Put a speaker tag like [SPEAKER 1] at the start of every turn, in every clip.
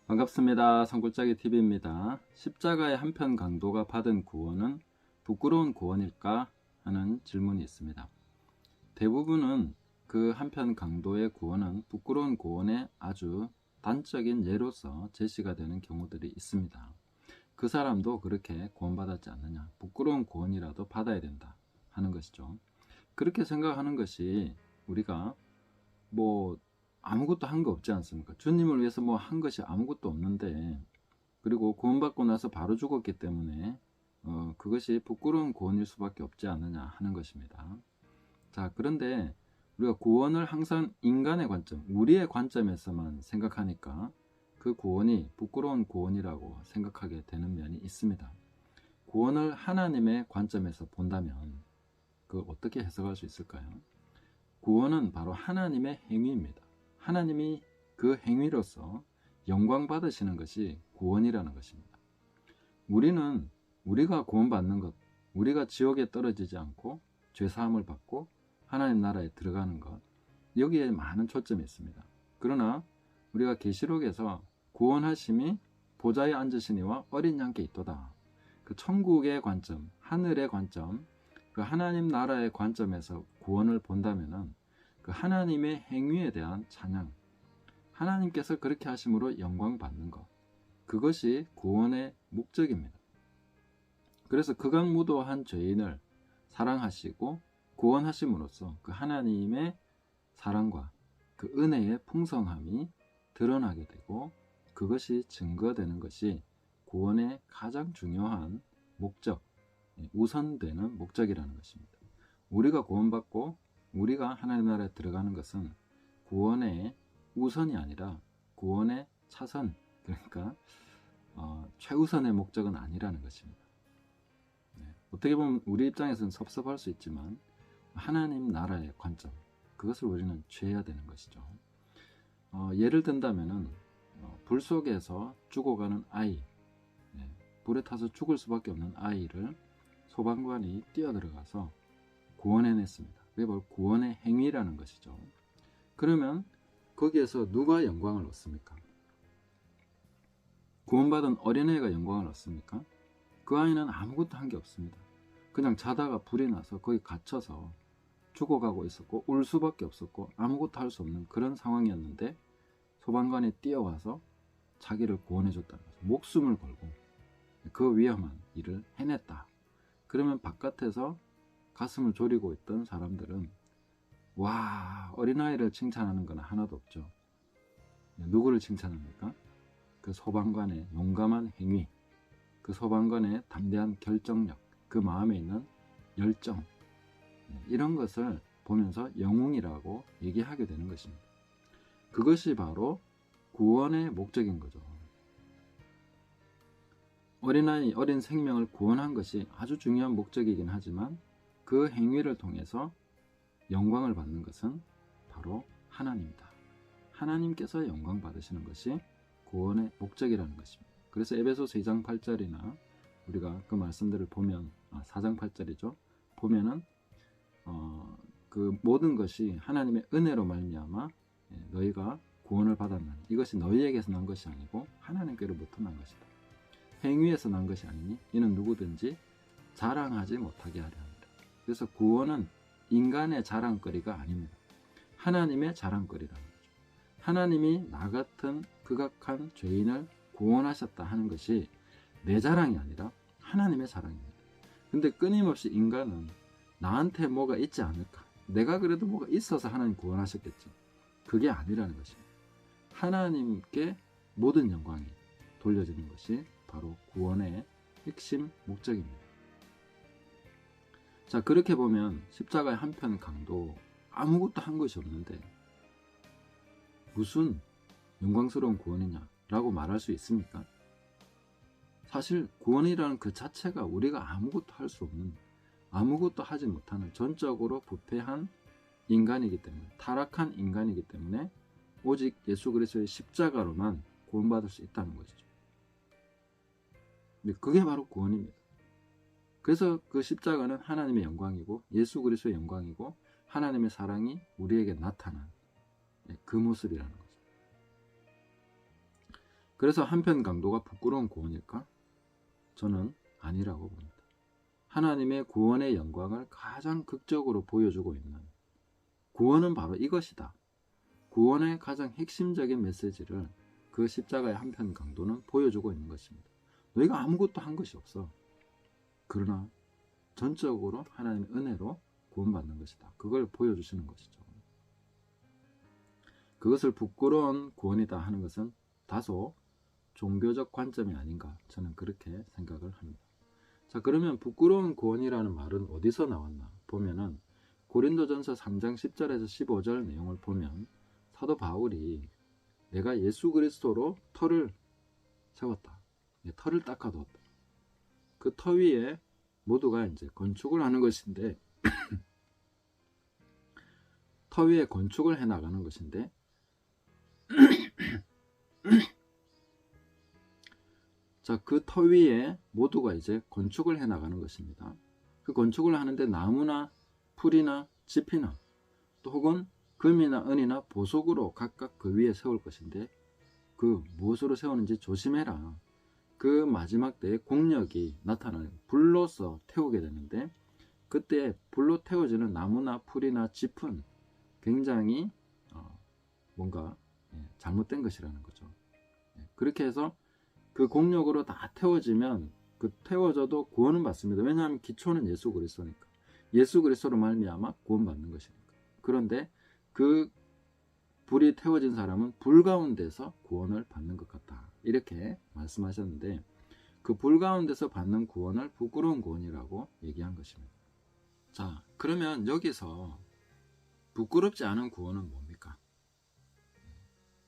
[SPEAKER 1] 반갑습니다. 산골짜기 TV입니다. 십자가의 한편 강도가 받은 구원은 부끄러운 구원일까 하는 질문이 있습니다. 대부분은 그 한편 강도의 구원은 부끄러운 구원의 아주 단적인 예로서 제시가 되는 경우들이 있습니다. 그 사람도 그렇게 구원받았지 않느냐, 부끄러운 구원이라도 받아야 된다 하는 것이죠. 그렇게 생각하는 것이 우리가 아무것도 한 거 없지 않습니까? 주님을 위해서 한 것이 아무것도 없는데, 그리고 구원받고 나서 바로 죽었기 때문에 그것이 부끄러운 구원일 수밖에 없지 않느냐 하는 것입니다. 자, 그런데 우리가 구원을 항상 인간의 관점, 우리의 관점에서만 생각하니까 그 구원이 부끄러운 구원이라고 생각하게 되는 면이 있습니다. 구원을 하나님의 관점에서 본다면 그걸 어떻게 해석할 수 있을까요? 구원은 바로 하나님의 행위입니다. 하나님이 그 행위로서 영광 받으시는 것이 구원이라는 것입니다. 우리가 구원받는 것, 우리가 지옥에 떨어지지 않고 죄사함을 받고 하나님 나라에 들어가는 것, 여기에 많은 초점이 있습니다. 그러나 우리가 계시록에서 구원하심이 보좌에 앉으시니와 어린 양께 있도다, 그 천국의 관점, 하늘의 관점, 그 하나님 나라의 관점에서 구원을 본다면은 그 하나님의 행위에 대한 찬양, 하나님께서 그렇게 하심으로 영광 받는 것, 그것이 구원의 목적입니다. 그래서 극악무도한 죄인을 사랑하시고 구원하심으로써 그 하나님의 사랑과 그 은혜의 풍성함이 드러나게 되고, 그것이 증거되는 것이 구원의 가장 중요한 목적, 우선되는 목적이라는 것입니다. 우리가 구원받고 우리가 하나님 나라에 들어가는 것은 구원의 우선이 아니라 구원의 차선, 그러니까 최우선의 목적은 아니라는 것입니다. 어떻게 보면 우리 입장에서는 섭섭할 수 있지만 하나님 나라의 관점, 그것을 우리는 취해야 되는 것이죠. 예를 든다면은 불 속에서 죽어가는 아이, 불에 타서 죽을 수밖에 없는 아이를 소방관이 뛰어들어가서 구원해냈습니다. 그게 바로 구원의 행위라는 것이죠. 그러면 거기에서 누가 영광을 얻습니까? 구원받은 어린애가 영광을 얻습니까? 그 아이는 아무것도 한 게 없습니다. 그냥 자다가 불이 나서 거기 갇혀서 죽어가고 있었고 울 수밖에 없었고 아무것도 할 수 없는 그런 상황이었는데, 소방관이 뛰어와서 자기를 구원해줬다는 거죠. 목숨을 걸고 그 위험한 일을 해냈다. 그러면 바깥에서 가슴을 졸이고 있던 사람들은 와, 어린아이를 칭찬하는 건 하나도 없죠. 누구를 칭찬합니까? 그 소방관의 용감한 행위, 그 소방관의 담대한 결정력, 그 마음에 있는 열정, 이런 것을 보면서 영웅이라고 얘기하게 되는 것입니다. 그것이 바로 구원의 목적인 거죠. 어린아이, 어린 생명을 구원한 것이 아주 중요한 목적이긴 하지만 그 행위를 통해서 영광을 받는 것은 바로 하나님이다. 하나님께서 영광 받으시는 것이 구원의 목적이라는 것입니다. 그래서 에베소서 2장 8절이나 우리가 그 말씀들을 보면 4장 8절이죠. 보면은 그 모든 것이 하나님의 은혜로 말미암아 너희가 구원을 받았나니 이것이 너희에게서 난 것이 아니고 하나님께로부터 난 것이다. 행위에서 난 것이 아니니 이는 누구든지 자랑하지 못하게 하려 합니다. 그래서 구원은 인간의 자랑거리가 아닙니다. 하나님의 자랑거리라는 거죠. 하나님이 나 같은 극악한 죄인을 구원하셨다 하는 것이 내 자랑이 아니라 하나님의 자랑입니다. 근데 끊임없이 인간은 나한테 뭐가 있지 않을까, 내가 그래도 뭐가 있어서 하나님 구원하셨겠지, 그게 아니라는 것입니다. 하나님께 모든 영광이 돌려지는 것이 바로 구원의 핵심 목적입니다. 자, 그렇게 보면 십자가의 한편 강도, 아무것도 한 것이 없는데 무슨 영광스러운 구원이냐 라고 말할 수 있습니까? 사실 구원이라는 그 자체가 우리가 아무것도 할 수 없는, 아무것도 하지 못하는 전적으로 부패한 인간이기 때문에, 타락한 인간이기 때문에 오직 예수 그리스도의 십자가로만 구원받을 수 있다는 것이죠. 근데 그게 바로 구원입니다. 그래서 그 십자가는 하나님의 영광이고 예수 그리스도의 영광이고 하나님의 사랑이 우리에게 나타난 그 모습이라는 거죠. 그래서 한편 강도가 부끄러운 구원일까? 저는 아니라고 봅니다. 하나님의 구원의 영광을 가장 극적으로 보여주고 있는 구원은 바로 이것이다. 구원의 가장 핵심적인 메시지를 그 십자가의 한편 강도는 보여주고 있는 것입니다. 너희가 아무것도 한 것이 없어. 그러나 전적으로 하나님의 은혜로 구원받는 것이다. 그걸 보여주시는 것이죠. 그것을 부끄러운 구원이다 하는 것은 다소 종교적 관점이 아닌가, 저는 그렇게 생각을 합니다. 자, 그러면 부끄러운 구원이라는 말은 어디서 나왔나 보면은 고린도전서 3장 10절에서 15절 내용을 보면 사도 바울이 내가 예수 그리스도로 터를 세웠다, 터를 닦아두었다, 그 터 위에 모두가 이제 건축을 하는 것인데 터 위에 건축을 해 나가는 것인데 자, 그 터 위에 모두가 이제 건축을 해 나가는 것입니다. 그 건축을 하는데 나무나 풀이나 짚이나 또 혹은 금이나 은이나 보석으로 각각 그 위에 세울 것인데 그 무엇으로 세우는지 조심해라. 그 마지막 때에 공력이 나타나는 불로서 태우게 되는데 그때 불로 태워지는 나무나 풀이나 짚은 굉장히 뭔가 잘못된 것이라는 거죠. 그렇게 해서 그 공력으로 다 태워지면 그 태워져도 구원은 받습니다. 왜냐하면 기초는 예수 그리스도니까. 예수 그리스도로 말미암아 구원받는 것이니까. 그런데 그 불이 태워진 사람은 불 가운데서 구원을 받는 것 같다, 이렇게 말씀하셨는데 그 불 가운데서 받는 구원을 부끄러운 구원이라고 얘기한 것입니다. 자, 그러면 여기서 부끄럽지 않은 구원은 뭡니까?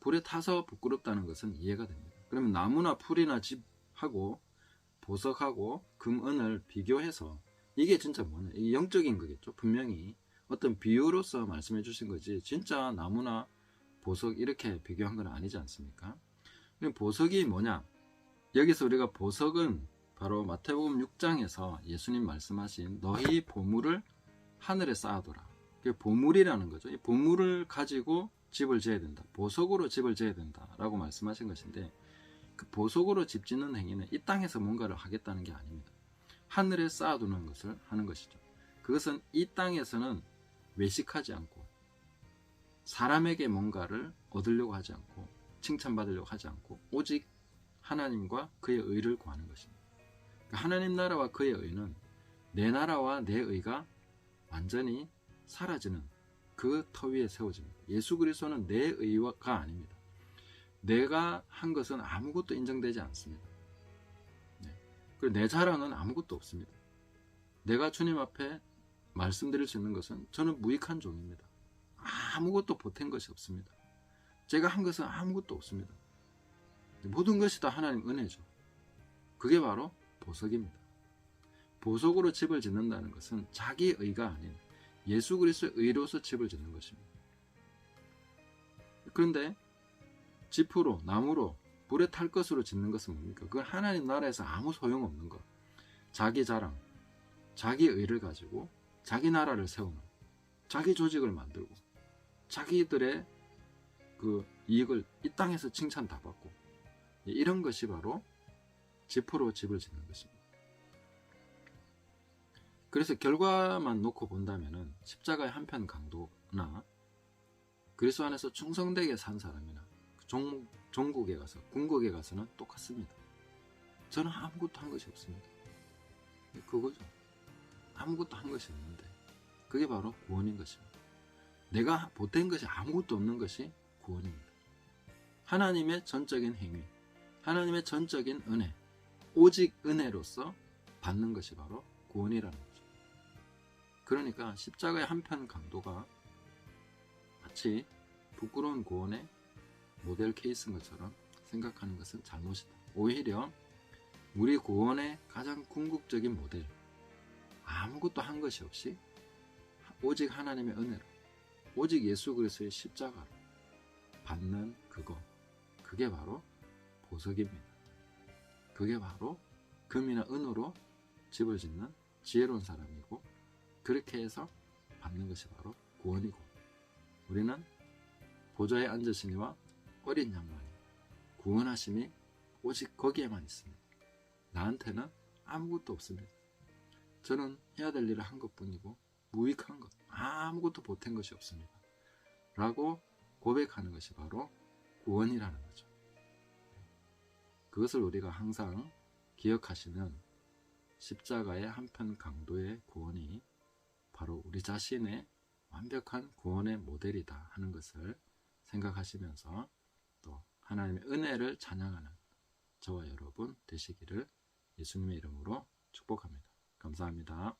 [SPEAKER 1] 불에 타서 부끄럽다는 것은 이해가 됩니다. 그러면 나무나 풀이나 짚하고 보석하고 금, 은을 비교해서 이게 진짜 뭐냐, 이게 영적인 거겠죠. 분명히 어떤 비유로서 말씀해 주신 거지 진짜 나무나 보석 이렇게 비교한 건 아니지 않습니까? 그럼 보석이 뭐냐? 여기서 우리가 보석은 바로 마태복음 6장에서 예수님 말씀하신 너희 보물을 하늘에 쌓아둬라, 그게 보물이라는 거죠. 이 보물을 가지고 집을 지어야 된다, 보석으로 집을 지어야 된다 라고 말씀하신 것인데 그 보석으로 집 짓는 행위는 이 땅에서 뭔가를 하겠다는 게 아닙니다. 하늘에 쌓아두는 것을 하는 것이죠. 그것은 이 땅에서는 외식하지 않고 사람에게 뭔가를 얻으려고 하지 않고 칭찬받으려고 하지 않고 오직 하나님과 그의 의를 구하는 것입니다. 하나님 나라와 그의 의는 내 나라와 내 의가 완전히 사라지는 그 터 위에 세워집니다. 예수 그리스도는 내 의가 아닙니다. 내가 한 것은 아무것도 인정되지 않습니다. 그리고 내 자랑은 아무것도 없습니다. 내가 주님 앞에 말씀드릴 수 있는 것은 저는 무익한 종입니다. 아무것도 보탠 것이 없습니다. 제가 한 것은 아무것도 없습니다. 모든 것이 다 하나님 은혜죠. 그게 바로 보석입니다. 보석으로 집을 짓는다는 것은 자기 의가 아닌 예수 그리스도의 의로서 집을 짓는 것입니다. 그런데 짚으로, 나무로, 불에 탈 것으로 짓는 것은 뭡니까? 그건 하나님 나라에서 아무 소용없는 것. 자기 자랑, 자기 의를 가지고 자기 나라를 세우는, 자기 조직을 만들고 자기들의 그 이익을 이 땅에서 칭찬 다 받고, 이런 것이 바로 짚으로 집을 짓는 것입니다. 그래서 결과만 놓고 본다면은 십자가의 한편 강도나 그리스도 안에서 충성되게 산 사람이나 종국에 가서, 궁극에 가서는 똑같습니다. 저는 아무것도 한 것이 없습니다. 그거죠. 아무것도 한 것이 없는데 그게 바로 구원인 것입니다. 내가 보탠 것이 아무것도 없는 것이 구원입니다. 하나님의 전적인 행위, 하나님의 전적인 은혜, 오직 은혜로서 받는 것이 바로 구원이라는 거죠. 그러니까 십자가의 한편 강도가 마치 부끄러운 구원의 모델 케이스인 것처럼 생각하는 것은 잘못이다. 오히려 우리 구원의 가장 궁극적인 모델, 아무것도 한 것이 없이 오직 하나님의 은혜로, 오직 예수 그리스도의 십자가로 받는 그거, 그게 바로 보석입니다. 그게 바로 금이나 은으로 집을 짓는 지혜로운 사람이고, 그렇게 해서 받는 것이 바로 구원이고, 우리는 보좌에 앉으시니와 어린 양만이 구원하심이 오직 거기에만 있습니다. 나한테는 아무것도 없습니다. 저는 해야 될 일을 한 것뿐이고 무익한 것, 아무것도 보탠 것이 없습니다. 라고 고백하는 것이 바로 구원이라는 거죠. 그것을 우리가 항상 기억하시는 십자가의 한편 강도의 구원이 바로 우리 자신의 완벽한 구원의 모델이다 하는 것을 생각하시면서 또 하나님의 은혜를 찬양하는 저와 여러분 되시기를 예수님의 이름으로 축복합니다. 감사합니다.